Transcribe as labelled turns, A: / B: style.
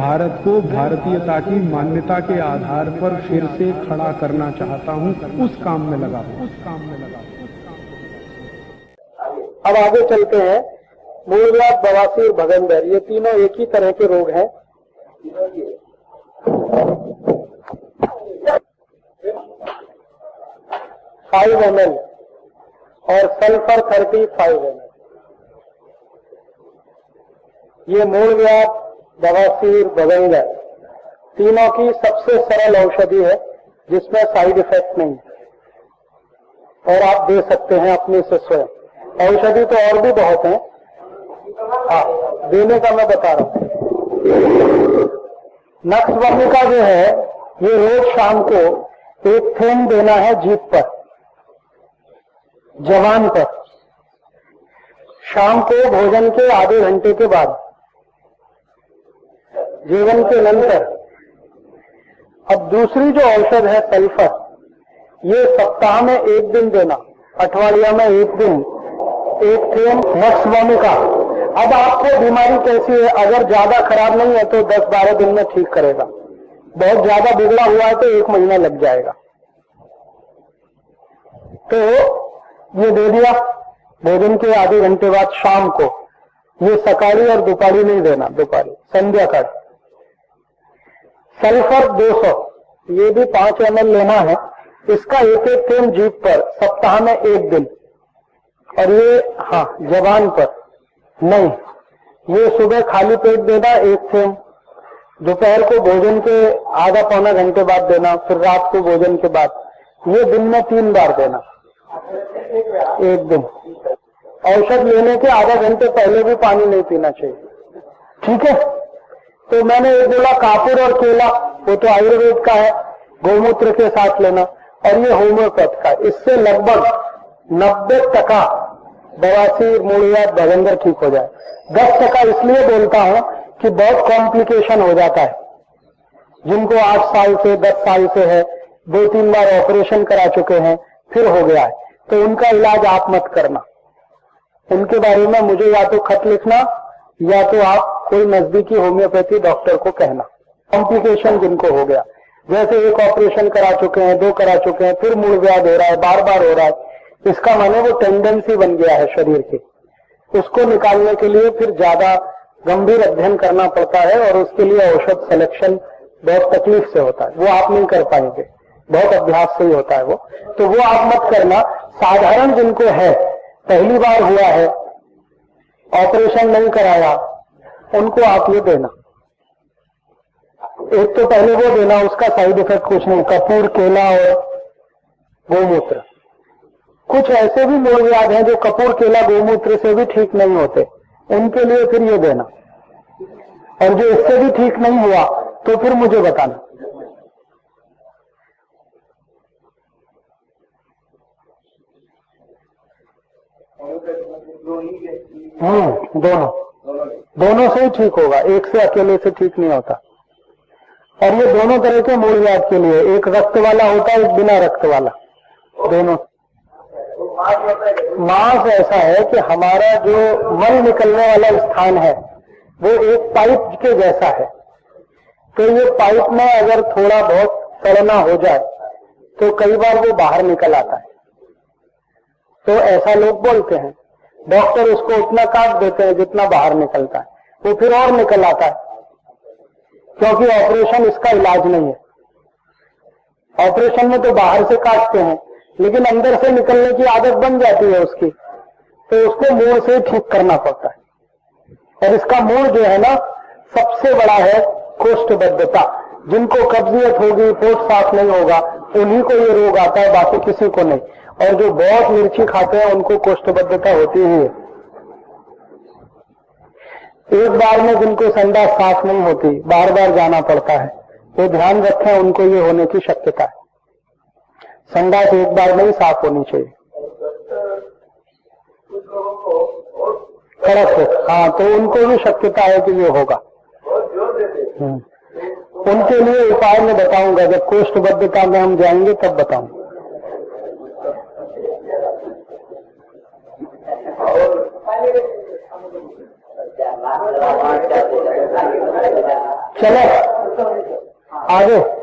A: भारत को भारतीयता की मान्यता के आधार पर फिर से खड़ा करना चाहता हूं, उस काम में लगा हूं।
B: अब आगे चलते हैं। मूलव्याध, बवासीर, भगंदर, ये तीनों एक ही तरह के रोग हैं। 5 ml और सल्फर 35 ml। ये मूलव्याध, बवासीर, भगंदर तीनों की सबसे सरल औषधि है जिसमें साइड इफेक्ट नहीं है और आप दे सकते हैं अपने से स्वयं। औषधि तो और भी बहुत हैं, हाँ देने का मैं बता रहा हूं। नक्सवमिका जो है ये रोज शाम को 1 थेंब देना है जीभ पर, जबान पर, शाम को भोजन के आधे घंटे के बाद, जीवन के नंतर। अब दूसरी जो औषध है सल्फर, ये सप्ताह में 1 दिन देना, अठवाडिया में 1 दिन, 1 थेंब नक्सवमिका। अब आपको बीमारी कैसी है, अगर ज्यादा खराब नहीं है तो 10-12 दिन में ठीक करेगा, बहुत ज्यादा बिगड़ा हुआ है तो 1 महीना लग जाएगा। तो ये दे दिया भोजन के आधे घंटे बाद शाम को। ये सकाळी और दोपहरी नहीं देना, दोपहरी संध्याकाळ। सल्फर 200, ये भी 5 ml लेना है। इसका 1-1 थेंब जीभ पर, सप्ताह में 1 दिन। और ये हाँ जबान पर नहीं, ये सुबह खाली पेट देना 1 थेंब, दोपहर को भोजन के आधा पौना घंटे बाद देना, फिर रात को भोजन के बाद। ये दिन में 3 बार देना, 1 दिन। औषध लेने के आधा घंटे पहले भी पानी नहीं पीना चाहिए, ठीक है। तो मैंने ये बोला कापुर और केला, वो तो आयुर्वेद का है, गौमूत्र के साथ लेना। और ये होम्योपैथ का, इससे लगभग 90% बवासीर, मूलव्याध, भगंदर ठीक हो जाए। 10% इसलिए बोलता हूं कि बहुत कॉम्प्लिकेशन हो जाता है। जिनको 8 साल से 10 साल से है, 2-3 बार ऑपरेशन करा चुके हैं, फिर हो गया है, तो उनका इलाज आप मत करना। उनके बारे में मुझे या तो खत लिखना या तो आप कोई नजदीकी होम्योपैथी डॉक्टर को कहना। कॉम्प्लिकेशन जिनको हो गया, जैसे 1 ऑपरेशन करा चुके हैं, 2 करा चुके हैं, फिर मूलव्याध हो रहा है, बार-बार हो रहा है, इसका माने वो टेंडेंसी बन गया है शरीर की। उसको निकालने के लिए फिर ज्यादा गंभीर अध्ययन करना पड़ता है और उसके लिए औषध सिलेक्शन बहुत तकलीफ से होता है, वो आप नहीं कर पाएंगे, बहुत अभ्यास से ही होता है वो। तो वो आप मत करना। साधारण जिनको है, पहली बार हुआ है, ऑपरेशन नहीं कराया, उनको आप ये देना। एक तो पहले वो देना, उसका साइड इफेक्ट कुछ नहीं, कपूर, केला और गौमूत्र। कुछ ऐसे भी मूलव्याध हैं जो कपूर, केला, गौमूत्र से भी ठीक नहीं होते, उनके लिए फिर ये देना। और जो इससे भी ठीक नहीं हुआ तो फिर मुझे बताना। दोनों से ही ठीक होगा, एक से अकेले से ठीक नहीं होता। और ये दोनों तरह के मूलव्याध के लिए, एक रक्त वाला होता है, एक बिना रक्त वाला, दोनों। मांस ऐसा है कि हमारा जो मल निकलने वाला स्थान है वो एक पाइप के जैसा है। तो ये पाइप में अगर थोड़ा बहुत सड़ना हो जाए तो कई बार वो बाहर निकल आता है। तो ऐसा लोग बोलते हैं, डॉक्टर उसको उतना काट देते हैं जितना बाहर निकलता है, वो फिर और निकल आता है, क्योंकि ऑपरेशन इसका इलाज नहीं है। ऑपरेशन में तो बाहर से काटते हैं, लेकिन अंदर से निकलने की आदत बन जाती है उसकी, तो उसको मूल से ठीक करना पड़ता है। और इसका मूल जो है ना, सबसे बड़ा है कोष्ठबद्धता। जिनको कब्जियत होगी, पेट साफ नहीं होगा, उन्हीं को ये रोग आता है, बाकी किसी को नहीं। और जो बहुत मिर्ची खाते हैं उनको कोष्ठबद्धता होती ही है। एक बार में जिनको संडास साफ नहीं होती, बार बार जाना पड़ता है, तो ध्यान रखें, उनको ये होने की शक्यता है। संडास एक बार में ही साफ होनी चाहिए। कड़क हो, हाँ, तो उनको भी शक्यता है कि ये होगा। उनके लिए उपाय मैं बताऊंगा, जब कोष्ठबद्धता में हम जाएंगे तब बताऊंगा। चले आगे।